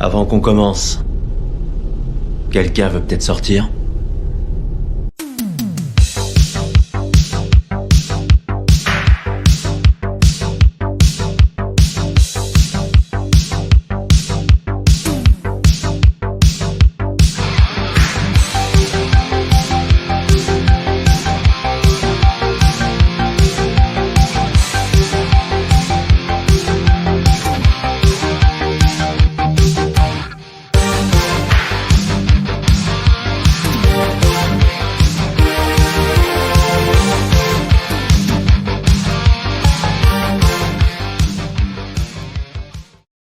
Avant qu'on commence, quelqu'un veut peut-être sortir?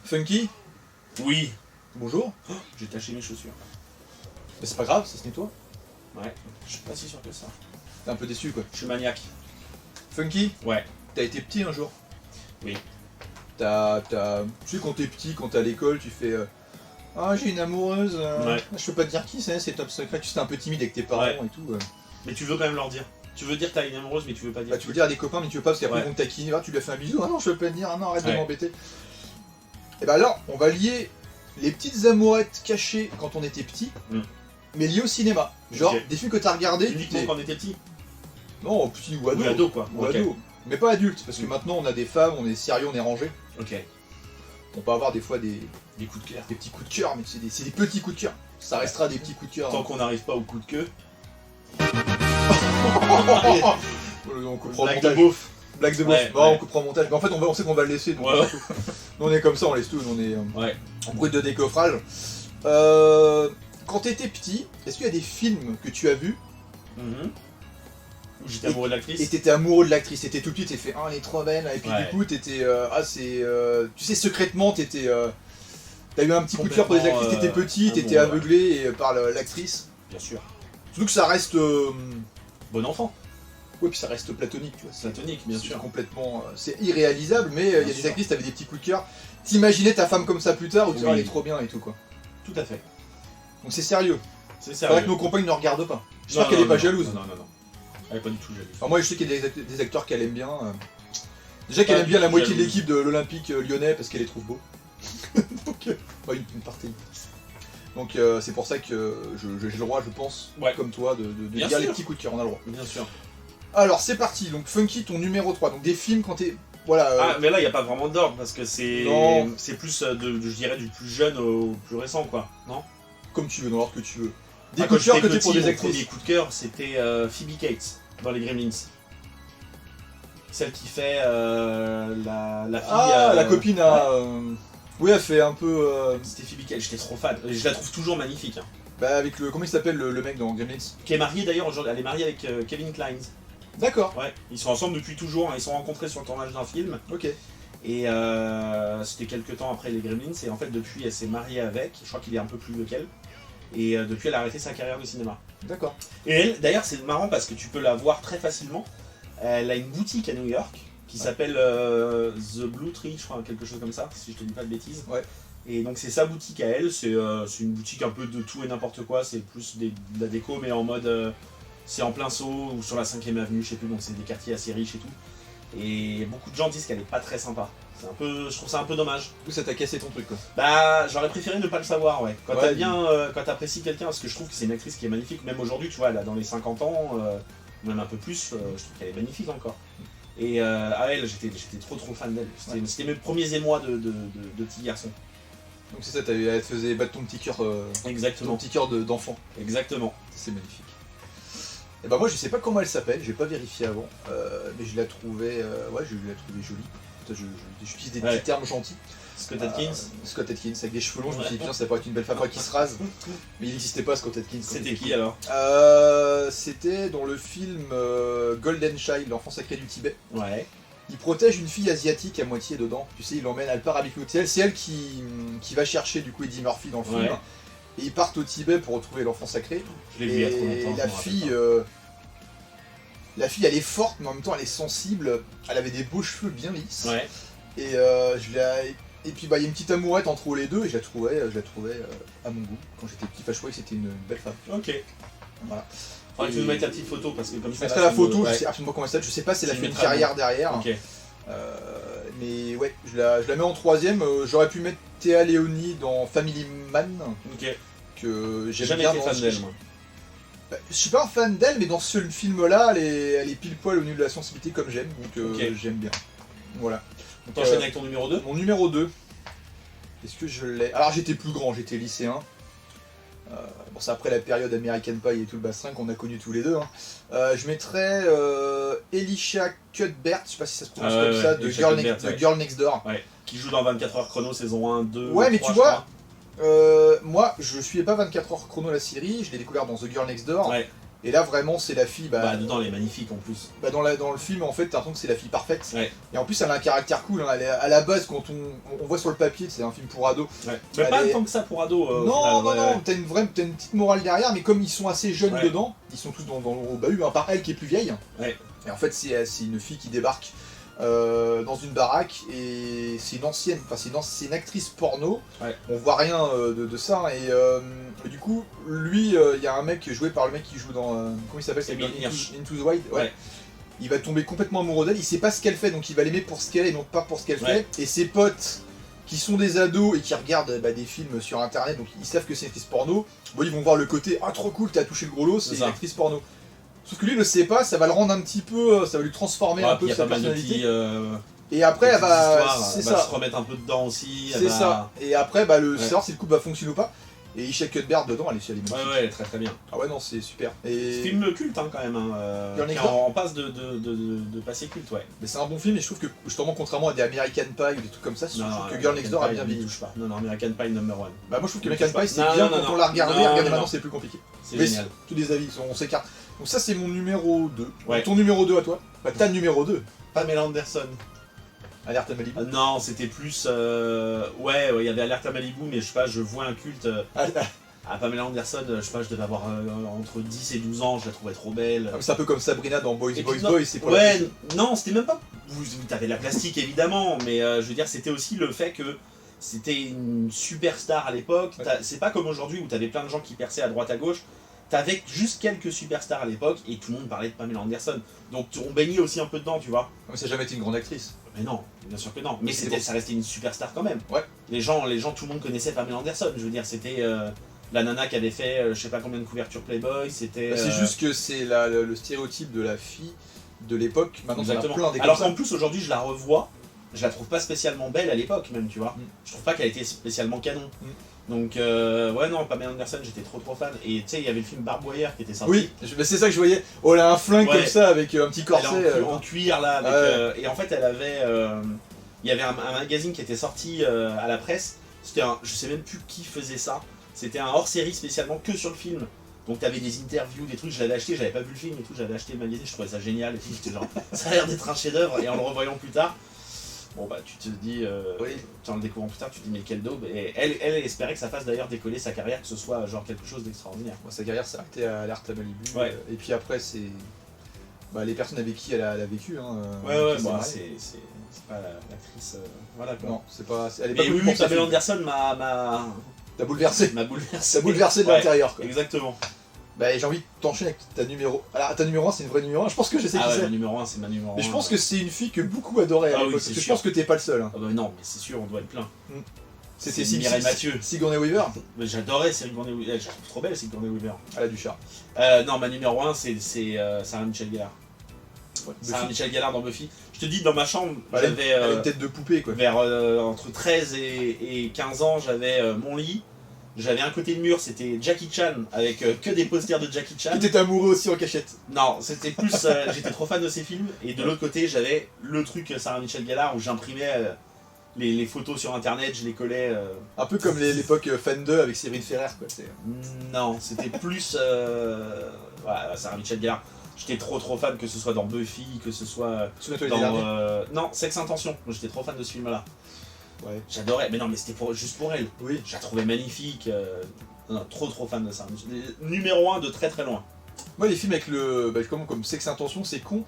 Funky, Oui. bonjour. J'ai taché mes chaussures. Mais c'est pas grave, ça se nettoie. Ouais. Je suis pas si sûr que ça. T'es un peu déçu quoi. Je suis maniaque. Funky, Ouais. t'as été petit un jour. Oui. Tu sais quand t'es petit, quand t'es à l'école, tu fais ah j'ai une amoureuse, Ouais. je peux pas te dire qui c'est top secret, tu sais un peu timide avec tes parents Ouais. et tout. Mais tu veux quand même leur dire. Tu veux dire que t'as une amoureuse, mais tu veux pas dire. Bah, tu veux le dire à des copains mais tu veux pas parce qu'après Ouais. ils vont te taquiner, ah, tu lui as fait un bisou, ah non je veux pas te dire, ah non arrête de Ouais. m'embêter. Et bah alors on va lier les petites amourettes cachées quand on était petit, Mm. mais liées au cinéma. Genre Ok. des films que t'as regardés, Uniquement t'es- quand on était petit. non petit ou ado. Ou ado quoi. Ou Ok. ado. Mais pas adulte, parce que Mm. maintenant on a des femmes, on est sérieux, on est rangé. Ok. On peut avoir des fois des Des coups de cœur. petits coups de cœur, mais c'est des petits coups de cœur. Ça restera des petits coups de cœur. Tant qu'on n'arrive pas au coup de queue. On coupera au Blague de montage. beauf. Blague de beauf. Ouais, Non, ouais. on coupera au montage. Mais en fait, on sait qu'on va le laisser. Donc Ouais, ouais. nous, on est comme ça, on laisse tout. On est Ouais. en brut de décoffrage. Quand t'étais petit, est-ce qu'il y a des films que tu as vus Mhm. Où j'étais amoureux de et l'actrice. t'étais amoureux de l'actrice? T'étais tout petit, t'es fait ah elle est trop belle. Et puis Ouais. du coup, t'étais tu sais secrètement, t'étais t'as eu un petit coup de cœur pour des actrices. Complètement, T'étais petit, t'étais amoureux, aveuglé par l'actrice. Bien sûr. Surtout que ça reste Bon enfant. ouais, puis ça reste platonique, tu vois. Platonique, bien C'est sûr. complètement. C'est irréalisable, mais il y a Bien des sûr. actrices, t'avais des petits coups de cœur. T'imaginais ta femme comme ça plus tard, ou tu Oui. disais, elle est trop bien et tout quoi. Tout à fait. Donc c'est sérieux. C'est Faudrait sérieux. que nos compagnes ne regardent pas. Non, J'espère qu'elle non, est pas non, jalouse. Non, non, non. Elle est pas du tout jalouse. Enfin, moi je sais qu'il y a des acteurs qu'elle aime bien. Déjà qu'elle Pas aime bien du la tout moitié de jalouse. l'équipe de l'Olympique lyonnais parce qu'elle les trouve beaux. Donc, pas une partie. Donc c'est pour ça que j'ai le droit, je pense, Ouais. comme toi, de Bien dire les sûr. petits coups de cœur, on a le droit. Bien sûr. Alors c'est parti, donc Funky, ton numéro 3. Donc des films quand t'es. Voilà. Ah, mais là, il n'y a pas vraiment d'ordre parce que Non. c'est plus, je dirais, du plus jeune au plus récent, quoi. Non. Comme tu veux, dans l'ordre que tu veux. Des Ah, coups de quand cœur que j'étais t'es pour petit, des mon actrices. premier coup de cœur, c'était Phoebe Cates dans les Gremlins. Celle qui fait la fille. Ah, la copine à. ouais. Oui, elle fait un peu. C'était Phoebe Cates, j'étais trop fan. Je la trouve toujours magnifique. Hein. Bah, avec le. Comment il s'appelle le mec dans Gremlins? Qui est mariée d'ailleurs aujourd'hui, elle est mariée avec Kevin Kline. D'accord, Ouais, ils sont ensemble depuis toujours, hein. Ils sont rencontrés sur le tournage d'un film. ok. Et c'était quelques temps après les Gremlins, et en fait depuis elle s'est mariée avec, je crois qu'il est un peu plus vieux qu'elle, et depuis elle a arrêté sa carrière de cinéma. D'accord. Et elle, d'ailleurs c'est marrant parce que tu peux la voir très facilement, elle a une boutique à New York qui s'appelle The Blue Tree, je crois, quelque chose comme ça, si je te dis pas de bêtises. Ouais. Et donc c'est sa boutique à elle, c'est une boutique un peu de tout et n'importe quoi, c'est plus de la déco mais en mode, c'est en plein saut ou sur la 5ème avenue, je sais plus, donc c'est des quartiers assez riches et tout. Et beaucoup de gens disent qu'elle est pas très sympa. C'est un peu, je trouve ça un peu dommage. Du coup, ça t'a cassé ton truc, quoi. Bah, j'aurais préféré ne pas le savoir, ouais. Quand Ouais, t'as bien, quand t'apprécies quelqu'un, parce que je trouve que c'est une actrice qui est magnifique, même aujourd'hui, tu vois, elle a dans les 50 ans, même un peu plus, je trouve qu'elle est magnifique encore. Et à elle, j'étais trop fan d'elle. C'était mes premiers émois de petit garçon. Donc c'est ça, elle te faisait battre ton petit cœur Exactement. d'enfant. Exactement. C'est magnifique. Et bah moi je sais pas comment elle s'appelle, j'ai pas vérifié avant, mais je la trouvais, ouais, je la trouvais jolie. J'utilise des Ouais. petits termes gentils. Scott Atkins. Scott Atkins avec des cheveux longs, je me Ouais. suis dit putain ça pourrait être une belle femme qui se rase. Mais il n'existait pas Scott Atkins. C'était qui alors? C'était dans le film Golden Child, l'enfant sacré du Tibet. Ouais. Il protège une fille asiatique à moitié dedans. Tu sais, il l'emmène, elle part avec lui. C'est elle qui va chercher du coup Eddie Murphy dans le film. Ouais. Et ils partent au Tibet pour retrouver l'enfant sacré. Je l'ai vu il y a trop Et longtemps. la je me fille, rappelle la fille, elle est forte, mais en même temps, elle est sensible. Elle avait des beaux cheveux bien lisses. pas. Ouais. Et et puis bah il y a une petite amourette entre les deux et je la trouvais à mon goût quand j'étais petit. Enfin, je trouvais que c'était une belle femme. Ok. Voilà. Faudrait que tu nous mettes la petite photo parce que comme Je ça. mettrai là, la photo, ouais. je sais absolument comment elle s'appelle, je sais pas si elle a Tu fait une mettras carrière derrière. Ok. Mais ouais, je la mets en troisième. J'aurais pu mettre Théa Leoni dans Family Man, Ok. que J'ai j'aime jamais bien. été fan d'elle, moi. Je suis pas un fan d'elle, mais dans ce film-là, elle est pile poil au niveau de la sensibilité comme j'aime, donc Ok. j'aime bien. Voilà. On t'enchaîne avec ton numéro 2. Mon numéro 2. Est-ce que je l'ai? Alors j'étais plus grand, j'étais lycéen. Bon, c'est après la période American Pie et tout le bassin qu'on a connu tous les deux. Hein. Je mettrais Elisha Cuthbert, je sais pas si ça se prononce comme ça, de Elisha Girl, Cuthbert, de Girl Next Door. Ouais. Qui joue dans 24 heures chrono, saison 1, 2. Ouais, mais 3, tu je vois, crois. moi je suivais pas 24 heures chrono la série, je l'ai découvert dans The Girl Next Door. Ouais. Et là vraiment c'est la fille. Bah, dedans, elle est magnifique en plus. Dans le film en fait t'as l'impression que c'est la fille parfaite. Ouais. Et en plus elle a un caractère cool. Hein. À la base quand on voit sur le papier c'est un film pour ados. Ouais. Mais pas tant que ça pour ado. Non, au final, ouais. t'as une petite morale derrière, mais comme ils sont assez jeunes Ouais. dedans, ils sont tous au bahut, à part elle qui est plus vieille. Ouais. Et en fait, c'est une fille qui débarque dans une baraque, et c'est une ancienne, enfin c'est une actrice porno. Ouais. On voit rien de ça, et du coup, lui, il y a un mec joué par le mec qui joue dans. Comment il s'appelle? C'est Emile dans Hirsch. Into the Wild. Ouais. Ouais. Il va tomber complètement amoureux d'elle, il sait pas ce qu'elle fait, donc il va l'aimer pour ce qu'elle est et non pas pour ce qu'elle Ouais. fait. Et ses potes qui sont des ados et qui regardent des films sur internet, donc ils savent que c'est une actrice porno, bon, ils vont voir le côté « Ah trop cool, t'as touché le gros lot, c'est une ça. actrice porno ». Sauf que lui il le sait pas, ça va le rendre un petit peu, ça va lui transformer un peu Il y a sa pas mal de personnalité. petits. Et après elle va... histoires, C'est elle va ça, se remettre un peu dedans aussi. c'est ça. Et après le Ouais. savoir si le couple va fonctionner ou pas. Et Isha Cuthbert dedans, elle est magnifique. Ouais, très très bien. Ah ouais non, c'est super. Et... Film culte hein, quand même. Hein, Girl qui Next Door en passe de passer culte, ouais. Mais c'est un bon film et je trouve que justement contrairement à des American Pie ou des trucs comme ça, je trouve que Girl Next American Door a Pie, bien ne vieilli. touche pas. Non, American Pie number 1. Bah moi je trouve que Ne American touche pas. Pie c'est Non, bien non, quand non. on l'a regardé, Non, regardez non, maintenant non. c'est plus compliqué. C'est Mais génial. tous les avis, on s'écarte. Donc ça c'est mon numéro 2. Ouais. Ton numéro 2 à toi? Bah t'as le numéro 2. Pamela Anderson. Alerte à Malibu. Non, c'était plus. Ouais, il y avait Alerte à Malibu, mais je sais pas, je vois un culte. À Pamela Anderson, je sais pas, je devais avoir entre 10 et 12 ans, je la trouvais trop belle. C'est un peu comme Sabrina dans Boys Et Boys puis, non, Boys, c'est pour Ouais, non, c'était même pas. T'avais de la plastique évidemment, mais je veux dire, c'était aussi le fait que c'était une superstar à l'époque. Ouais. C'est pas comme aujourd'hui où t'avais plein de gens qui perçaient à droite à gauche. T'avais juste quelques superstars à l'époque et tout le monde parlait de Pamela Anderson. Donc on baignait aussi un peu dedans, tu vois. Mais ça n'a jamais été une grande actrice. Mais non, bien sûr que non. Mais C'est c'était, bon. ça restait une superstar quand même. Ouais. Les gens, tout le monde connaissait Pamela Anderson. Je veux dire, c'était la nana qui avait fait je sais pas combien de couvertures Playboy. C'était. C'est juste que c'est le stéréotype de la fille de l'époque. Maintenant on en a Exactement. plein des Alors comme qu'en plus aujourd'hui je la revois, je la trouve pas spécialement belle à l'époque même, tu vois. Mm. Je trouve pas qu'elle était spécialement canon. Donc ouais non, Pamela Anderson, j'étais trop fan. Et tu sais, il y avait le film Barbed qui était sorti. Oui, mais c'est ça que je voyais. Oh, elle a un flingue Ouais. comme ça avec un petit Elle corset. est en cuir là, avec, Ouais. et en fait elle avait, il y avait un magazine qui était sorti à la presse. C'était je sais même plus qui faisait ça. C'était un hors-série spécialement que sur le film. Donc t'avais des interviews, des trucs, je l'avais acheté, j'avais pas vu le film et tout, j'avais acheté le magazine, je trouvais ça génial et tout, j'étais genre, ça a l'air d'être un chef-d'œuvre, et en le revoyant plus tard, bon bah tu te dis, Oui. en le découvrant plus tard, tu te dis mais quelle daube, et elle espérait que ça fasse d'ailleurs décoller sa carrière, que ce soit genre quelque chose d'extraordinaire. Moi, sa carrière s'est arrêtée à Alerte à Malibu. Ouais. Et puis après, c'est les personnes avec qui elle a vécu. Hein, Ouais, qui bah, s'est c'est pas l'actrice, voilà quoi. Non, c'est pas. Elle est pas Mais connue oui, pour sa Pamela fille. Anderson m'a T'as bouleversé. bouleversé. T'as bouleversé de Ouais, l'intérieur, quoi. Exactement. Bah, j'ai envie de t'enchaîner avec ta numéro. Alors, ta numéro 1, c'est une vraie numéro 1. Je pense que je sais Ah qui ouais, c'est. ma numéro 1, c'est ma numéro 1. Mais je pense que c'est une fille que beaucoup adoraient à Ah oui, l'époque. c'est Parce que je sûr. pense que t'es pas le seul. Hein. Ah bah non, mais c'est sûr, on doit être plein. C'était C'est Mireille Mathieu. Sigourney Weaver. Mais j'adorais Sigourney Weaver, je la trouve trop belle Sigourney Weaver. Elle a du char. Non, ma numéro 1, c'est Sarah Michelle Gellar. Ouais, Sarah Buffy. Michelle Gellar dans Buffy. Je te dis, dans ma chambre, Elle a j'avais elle a une tête de poupée, quoi. vers entre 13 et 15 ans, j'avais mon lit. J'avais un côté de mur, c'était Jackie Chan, avec que des posters de Jackie Chan. Et t'étais amoureux aussi en cachette. Non, c'était plus. J'étais trop fan de ces films. Et de l'autre côté, j'avais le truc Sarah Michelle Gellar où j'imprimais les photos sur internet, je les collais. Un peu comme l'époque Fan 2 avec Cyril Ferrer, quoi. Non, c'était plus. Voilà, Sarah Michelle Gellar. J'étais trop fan, que ce soit dans Buffy, que ce soit Souviens-toi les derniers. non, Sex Intention. J'étais trop fan de ce film-là. Ouais. J'adorais. Mais non, mais c'était juste pour elle. Oui. Je la trouvais magnifique. Non, trop fan de ça. Numéro 1 de très loin. Moi, les films avec comme Sex Intention, c'est con.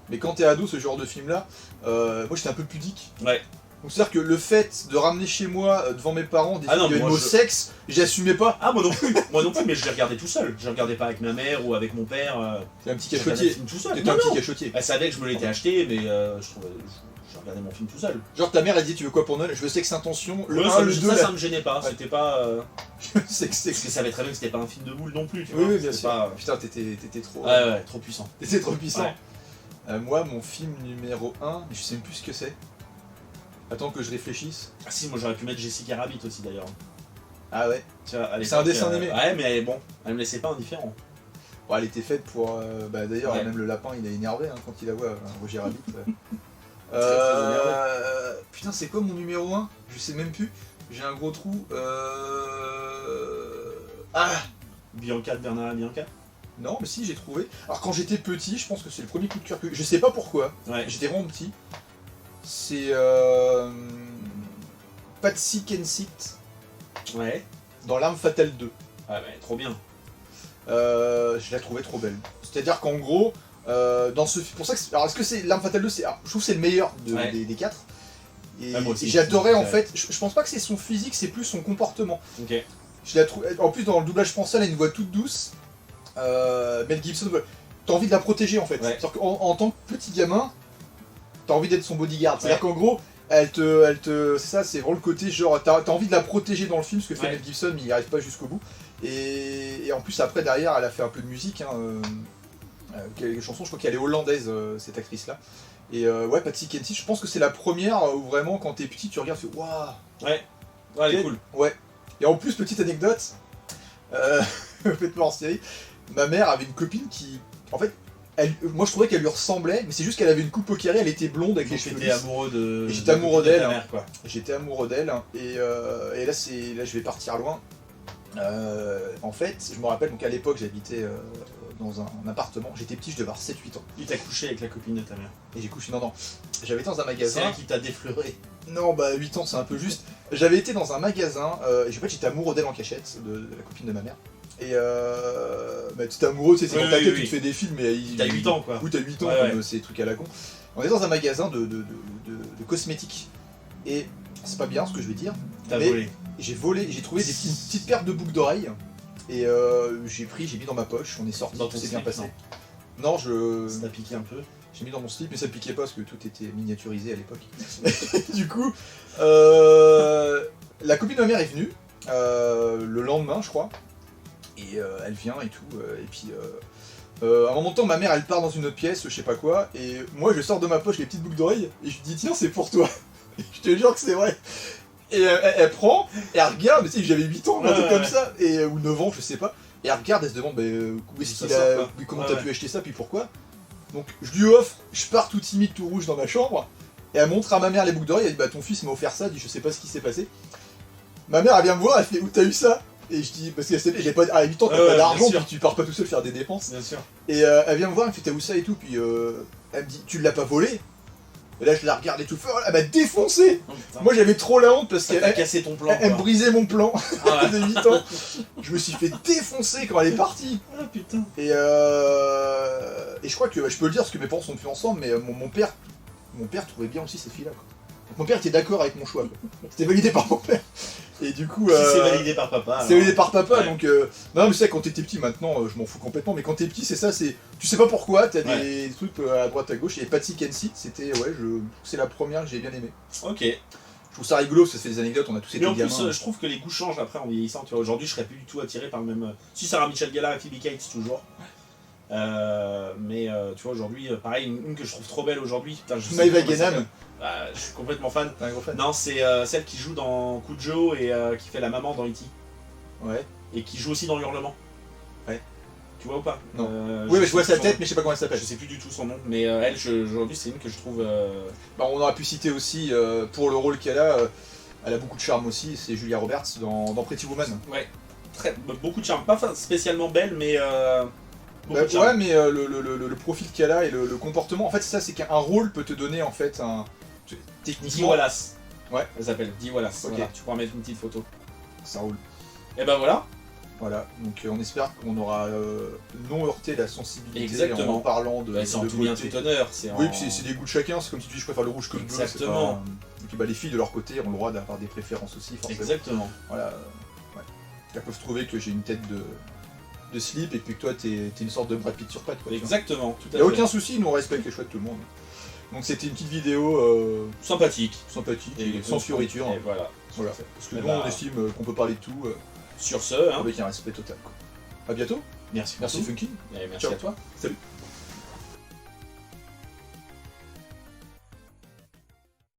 Mais quand t'es ado, ce genre de film-là, moi j'étais un peu pudique. Ouais. Donc c'est-à-dire que le fait de ramener chez moi, devant mes parents, des Ah films non, qui avaient le moi, mot je- sexe, j'assumais pas. Ah, moi non plus. Moi non plus, mais je les regardais tout seul. Je les regardais pas avec ma mère ou avec mon père. T'es un petit Je regardais le cachotier. film tout seul. T'étais Non, un petit non. cachotier. Elle savait que je me l'étais acheté, mais je je regardais mon film tout seul. Genre ta mère elle dit tu veux quoi pour Noël? Je veux Sexe Intention, le Ouais, 1, le 2, ça me gênait pas, Ouais. c'était pas... Sexe. Parce que ça savait très bien que c'était pas un film de boule non plus, tu Oui, vois. oui, bien C'était sûr. pas- Putain, t'étais trop... Ouais, trop puissant. T'étais trop puissant. Ouais. Moi, mon film numéro 1, je sais même plus ce que c'est. Attends que je réfléchisse. Ah si, moi j'aurais pu mettre Jessica Rabbit aussi d'ailleurs. Ah ouais. Tu vois, à C'est un l'époque, dessin animé. Ouais, mais bon, elle me laissait pas indifférent. Bon, elle était faite pour... d'ailleurs, Ouais. même le lapin, il est énervé hein, quand il la voit, Roger Rabbit. très Putain, c'est quoi mon numéro 1? Je sais même plus. J'ai un gros trou. Ah Bianca de Bernard et Bianca. non, mais si, j'ai trouvé. Alors, quand j'étais petit, je pense que c'est le premier coup de cœur que... Je sais pas pourquoi. Ouais. J'étais vraiment petit. C'est... Patsy Kensit Ouais. dans L'Arme Fatale 2. Ah ouais, trop bien. Je la trouvais trop belle. C'est-à-dire qu'en gros, dans ce... Pour ça que... Alors, est-ce que c'est L'Arme Fatale 2 c'est... Alors, je trouve que c'est le meilleur Ouais. des 4. Et, Ouais, moi aussi, et j'adorais en c'est- fait... Je pense pas que c'est son physique, c'est plus son comportement. Ok. Je la trouve... En plus, dans le doublage français, elle a une voix toute douce. Mel Gibson, t'as envie de la protéger en fait. Ouais. C'est-à-dire qu'en tant que petit gamin, t'as envie d'être son bodyguard. C'est-à-dire qu'en gros, c'est ça, c'est vraiment le côté genre, t'as envie de la protéger dans le film, ce que fait Ouais. Mel Gibson, mais il n'y arrive pas jusqu'au bout. Et en plus, après, derrière, elle a fait un peu de musique. Hein, quelques chansons, je crois qu'elle est hollandaise, cette actrice-là. Et ouais, Patsy Kensit, je pense que c'est la première où vraiment, quand t'es petit, tu regardes, tu fais waouh! Ouais. Ouais, elle est Ok. cool. Ouais. Et en plus, petite anecdote, faites-moi hors série, ma mère avait une copine qui, en fait, moi je trouvais qu'elle lui ressemblait, mais c'est juste qu'elle avait une coupe au carré, elle était blonde avec les Donc cheveux t'étais lisses. amoureux de... Et j'étais amoureux de ta d'elle, mère, quoi. J'étais amoureux d'elle, hein, et là je vais partir loin. En fait, je me rappelle, donc à l'époque j'habitais dans un appartement, j'étais petit, je devais avoir 7-8 ans. Il t'a couché avec la copine de ta mère. Et j'ai couché, non, j'avais été dans un C'est magasin. elle qui t'a défleuré. Non, bah 8 ans c'est un peu juste. J'avais été dans un magasin, et j'étais amoureux d'elle en cachette, de la copine de ma mère. Et bah, tu t'es amoureux, tu sais, c'est Oui, dans ta oui, tête, oui. tu te fais des films, mais... T'as 8 ans, quoi. Oui, t'as 8 ans, Ouais, comme ouais. ces trucs à la con. On est dans un magasin de cosmétiques. Et c'est pas bien ce que je vais dire. T'as mais volé. j'ai trouvé des petites paires de boucles d'oreilles. Et j'ai mis dans ma poche, on est sorti, Dans tout ton s'est bien slip, passé. Non, Ça t'a piqué un peu. j'ai mis dans mon slip, mais ça piquait pas parce que tout était miniaturisé à l'époque. Du coup, la copine de ma mère est venue le lendemain, je crois. Et elle vient et tout. Et puis, à un moment de temps, ma mère elle part dans une autre pièce, je sais pas quoi. Et moi, je sors de ma poche les petites boucles d'oreilles et je lui dis tiens, c'est pour toi. Et je te jure que c'est vrai. Et elle prend, et elle regarde, mais tu sais, j'avais 8 ans, un truc Ouais, comme ouais. ça, ou 9 ans, je sais pas. Et elle regarde, elle se demande, où est-ce Ça qu'il sort, a, quoi. comment Ouais, t'as ouais. pu acheter ça, puis pourquoi. Donc je lui offre, je pars tout timide, tout rouge dans ma chambre, et elle montre à ma mère les boucles d'oreilles, elle dit bah ton fils m'a offert ça, elle dit je sais pas ce qui s'est passé. Ma mère elle vient me voir, elle fait où t'as eu ça? Et je dis parce que j'ai pas, à 8 ans t'as Ouais, pas ouais, d'argent, bien sûr. puis tu pars pas tout seul faire des dépenses. Bien sûr. Et elle vient me voir, elle me fait t'as où ça et tout, puis elle me dit tu l'as pas volé? Et là je la regarde et tout, elle m'a défoncé. Oh, putain. Moi j'avais trop la honte parce Ça qu'elle t'a cassé ton plan, elle me quoi. brisait mon plan Ah ouais. de 8 ans. Je me suis fait défoncer quand elle est partie. Ah putain. Et je crois que je peux le dire parce que mes parents sont plus ensemble, mais mon père trouvait bien aussi cette fille-là. Quoi. Donc mon père était d'accord avec mon choix. Quoi. C'était validé par mon père. Et du coup, Si c'est validé par papa. c'est validé par papa. Ouais. Donc non, mais c'est quand t'étais petit, maintenant, je m'en fous complètement. Mais quand t'es petit, c'est ça, c'est tu sais pas pourquoi, t'as des trucs à droite à gauche. Et Patsy Kensit, c'était c'est la première que j'ai bien aimée. Ok. Je trouve ça rigolo parce que ça fait des anecdotes, on a tous été Mais en plus, gamins. je trouve que les goûts changent après en vieillissant. Tu vois, aujourd'hui, je serais plus du tout attiré par le même. Si Sarah Michelle Gellar et Phoebe Cates toujours. Mais tu vois, aujourd'hui, pareil, une que je trouve trop belle aujourd'hui. Putain, je sais Maëva plus comment elle Guénam. s'appelle. Je suis complètement fan. T'es un gros fan. Non, c'est celle qui joue dans Cujo et qui fait la maman dans E.T. Ouais. Et qui joue aussi dans Hurlement. Ouais. Tu vois ou pas? Non. Oui, mais je vois sais sa plus tête, mais je sais pas comment elle son- s'appelle. Je sais plus du tout son nom. Mais elle, aujourd'hui, c'est une que je trouve. Bah, on aurait pu citer aussi, pour le rôle qu'elle a, elle a beaucoup de charme aussi, c'est Julia Roberts dans Pretty Woman. Ouais. Beaucoup de charme. Pas spécialement belle, mais. Beaucoup Bah, de charme. ouais, mais le profil qu'elle a et le comportement, en fait, c'est ça, c'est qu'un rôle peut te donner, en fait, Dee techniquement... Wallace. Ouais. Elle s'appelle Dee Wallace. Ok. Voilà, tu pourras mettre une petite photo. Ça roule. Et ben voilà. Voilà, donc on espère qu'on aura non heurté la sensibilité Exactement. en parlant de, Ouais, c'est en de tout bien, beauté. tout honneur. C'est Oui, en- puis c'est des goûts de chacun, c'est comme si tu dis je préfère le rouge que le bleu. c'est Exactement. pas- Et puis bah, les filles de leur côté ont le droit d'avoir des préférences aussi, forcément. Exactement. Voilà, ouais. Elles peuvent trouver que j'ai une tête de slip et puis que toi t'es une sorte de Brad Pitt sur pattes. Quoi, tu vois. Exactement. Tout à Y a fait. aucun souci, nous on respecte les choix de tout le monde. Donc c'était une petite vidéo Sympathique. sympathique et sans fioriture. Et voilà. Voilà. Parce que Eh nous ben, on estime qu'on peut parler de tout Sur ce, hein, avec un respect total. Quoi. À bientôt. merci. Merci beaucoup. Funky. Et merci Ciao. à toi. Salut.